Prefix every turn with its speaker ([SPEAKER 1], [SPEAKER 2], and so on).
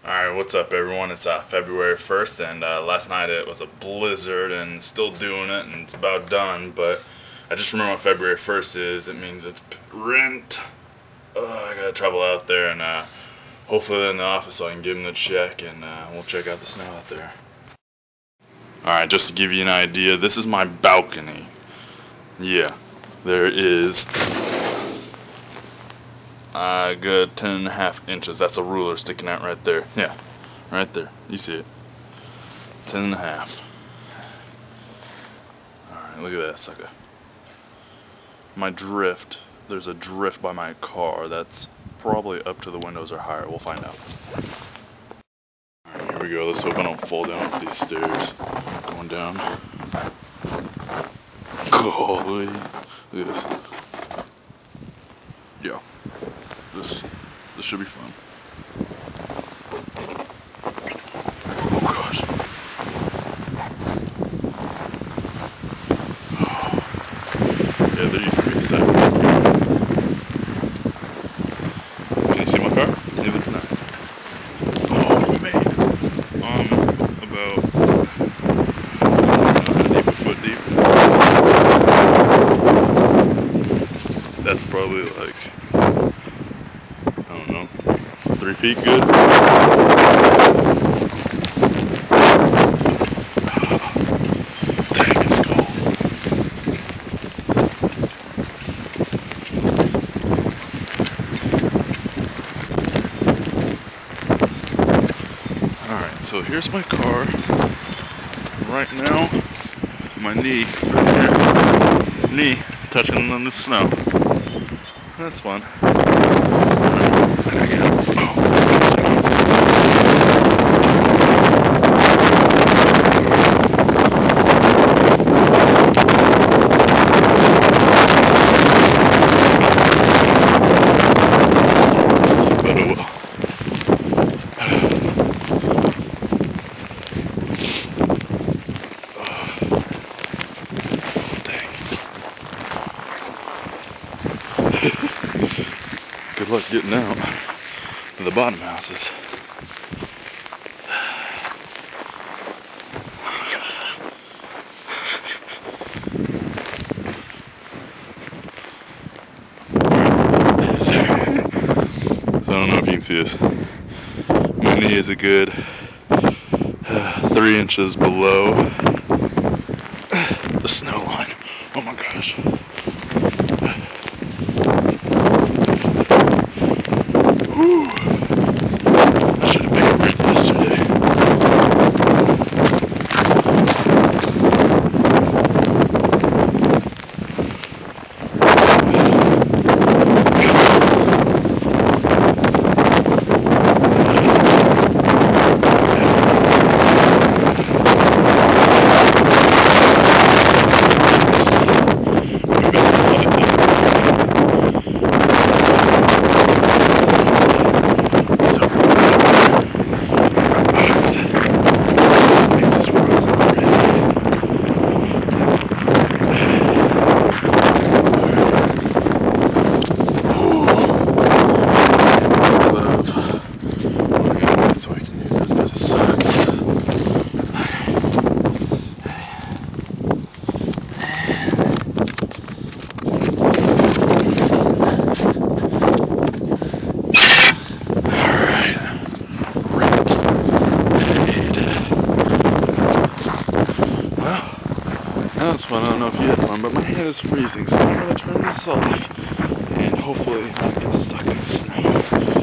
[SPEAKER 1] Alright, what's up everyone? It's February 1st and last night it was a blizzard and still doing it and it's about done, but I just remember what February 1st is. It means it's rent. I gotta travel out there and hopefully they're in the office so I can give them the check and we'll check out the snow out there. Alright, just to give you an idea, this is my balcony. Yeah, there is a good 10.5 inches. That's a ruler sticking out right there. Yeah, right there. You see it. 10.5. Alright, look at that sucker. My drift. There's a drift by my car that's probably up to the windows or higher. We'll find out. Alright, here we go. Let's hope I don't fall down off these stairs. Going down. Holy. Look at this. Yeah. This should be fun. Oh gosh. Yeah, there used to be a sidewalk here. Can you see my car? Neither can I. Oh man. About a foot deep. That's probably like, I don't know, 3 feet good? Dang, it's cold. Alright, so here's my car. Right now, my knee, right here, knee touching on the snow. That's fun. Good luck getting out to the bottom houses. So I don't know if you can see this. My knee is a good 3 inches below the snow line. Oh my gosh. Whew. I should have picked up yesterday. That was fun. I don't know if you had fun, but my hand is freezing, so I'm going to turn this off and hopefully not get stuck in the snow.